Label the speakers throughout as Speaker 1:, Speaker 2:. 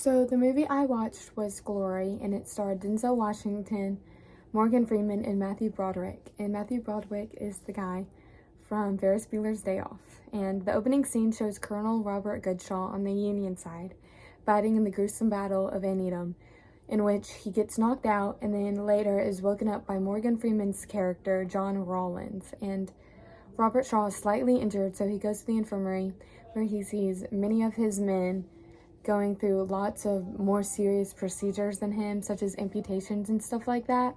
Speaker 1: So the movie I watched was Glory, and it starred Denzel Washington, Morgan Freeman, and Matthew Broderick. And Matthew Broderick is the guy from Ferris Bueller's Day Off. And the opening scene shows Colonel Robert Goodshaw on the Union side, fighting in the gruesome Battle of Antietam, in which he gets knocked out and then later is woken up by Morgan Freeman's character, John Rawlins. And Robert Shaw is slightly injured, so he goes to the infirmary where he sees many of his men going through lots of more serious procedures than him, such as amputations and stuff like that.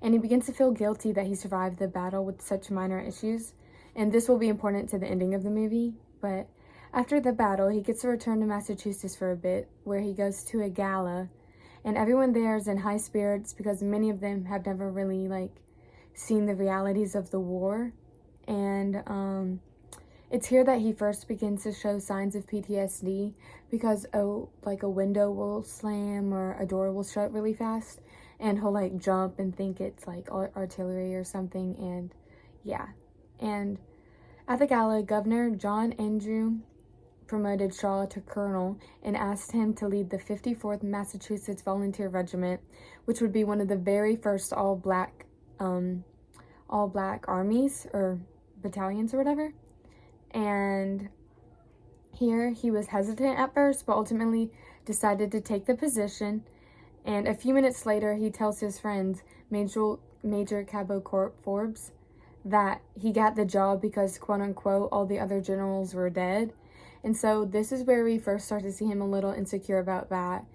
Speaker 1: And he begins to feel guilty that he survived the battle with such minor issues. And this will be important to the ending of the movie. But after the battle, he gets to return to Massachusetts for a bit, where he goes to a gala. And everyone there is in high spirits because many of them have never really, seen the realities of the war. And, it's here that he first begins to show signs of PTSD because a window will slam or a door will shut really fast, and he'll jump and think it's artillery or something. And yeah. And at the gala, Governor John Andrew promoted Shaw to colonel and asked him to lead the 54th Massachusetts Volunteer Regiment, which would be one of the very first all-black armies or battalions or whatever. And here he was hesitant at first, but ultimately decided to take the position. And a few minutes later, he tells his friends, Major Cabot Forbes, that he got the job because, quote unquote, all the other generals were dead. And so this is where we first start to see him a little insecure about that.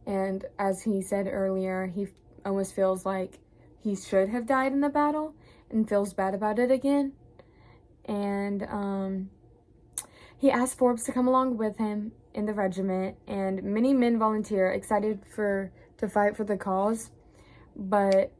Speaker 1: And as he said earlier, he almost feels like he should have died in the battle and feels bad about it again. And he asked Forbes to come along with him in the regiment, and many men volunteer, excited to fight for the cause, but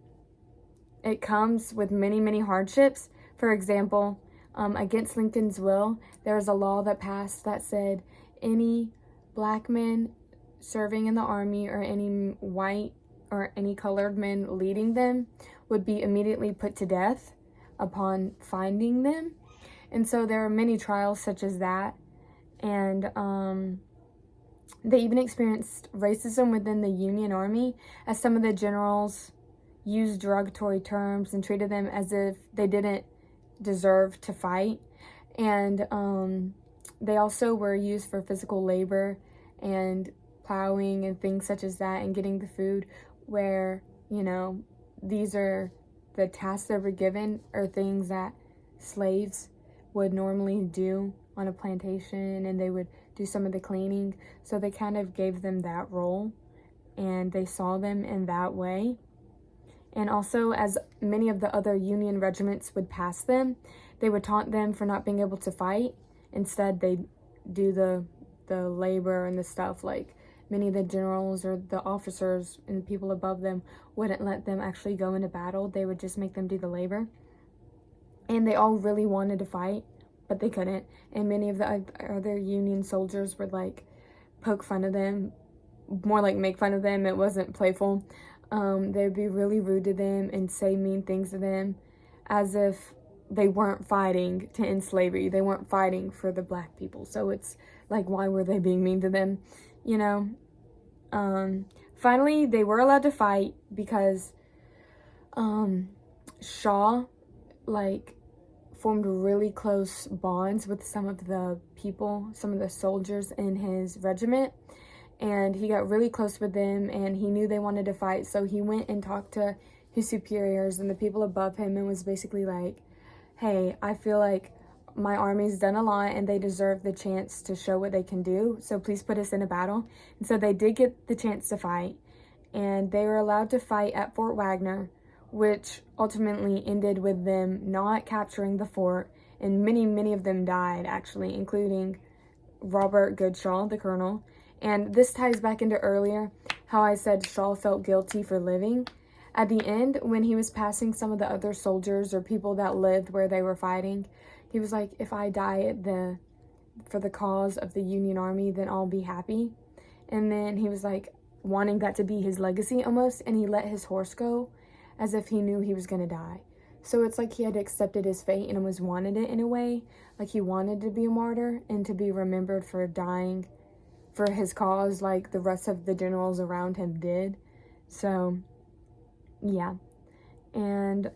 Speaker 1: it comes with many hardships. For example, against Lincoln's will, there was a law that passed that said any black men serving in the army or any white or any colored men leading them would be immediately put to death upon finding them. And so there are many trials such as that. And they even experienced racism within the Union Army, as some of the generals used derogatory terms and treated them as if they didn't deserve to fight. And they also were used for physical labor and plowing and things such as that, and getting the food, where, these are the tasks that were given, or things that slaves would normally do on a plantation, and they would do some of the cleaning. So they kind of gave them that role, and they saw them in that way. And also, as many of the other Union regiments would pass them, they would taunt them for not being able to fight. Instead, they'd do the labor and the stuff. Many of the generals or the officers and the people above them wouldn't let them actually go into battle. They would just make them do the labor. And they all really wanted to fight, but they couldn't. And many of the other Union soldiers would poke fun of them, more make fun of them. It wasn't playful. They would be really rude to them and say mean things to them, as if they weren't fighting to end slavery. They weren't fighting for the black people. So it's why were they being mean to them? Finally, they were allowed to fight because Shaw formed really close bonds with some of the soldiers in his regiment, and he got really close with them, and he knew they wanted to fight. So he went and talked to his superiors and the people above him, and was basically hey, I feel like my army's done a lot and they deserve the chance to show what they can do, so please put us in a battle. And so they did get the chance to fight, and they were allowed to fight at Fort Wagner, which ultimately ended with them not capturing the fort, and many of them died, actually, including Robert Goodshaw, the colonel. And this ties back into earlier how I said Shaw felt guilty for living. At the end, when he was passing some of the other soldiers or people that lived where they were fighting, he was like, if I die for the cause of the Union Army, then I'll be happy. And then he was wanting that to be his legacy almost, and he let his horse go as if he knew he was going to die. So it's he had accepted his fate and almost wanted it in a way. He wanted to be a martyr and to be remembered for dying for his cause like the rest of the generals around him did. So, yeah. And,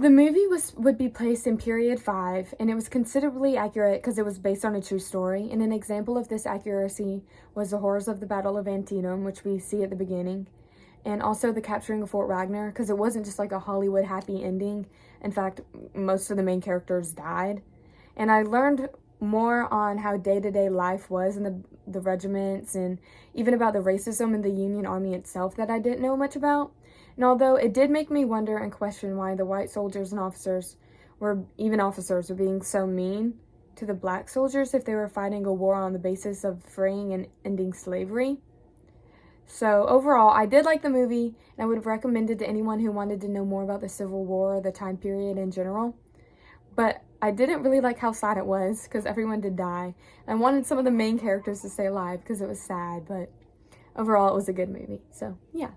Speaker 1: the movie would be placed in period 5, and it was considerably accurate because it was based on a true story. And an example of this accuracy was the horrors of the Battle of Antietam, which we see at the beginning, and also the capturing of Fort Wagner, because it wasn't just like a Hollywood happy ending. In fact, most of the main characters died. And I learned more on how day-to-day life was in the regiments, and even about the racism in the Union Army itself that I didn't know much about. And although it did make me wonder and question why the white soldiers and officers were being so mean to the black soldiers if they were fighting a war on the basis of freeing and ending slavery. So overall, I did like the movie, and I would have recommended to anyone who wanted to know more about the Civil War or the time period in general. But I didn't really like how sad it was, because everyone did die. I wanted some of the main characters to stay alive because it was sad, but overall it was a good movie. So, yeah.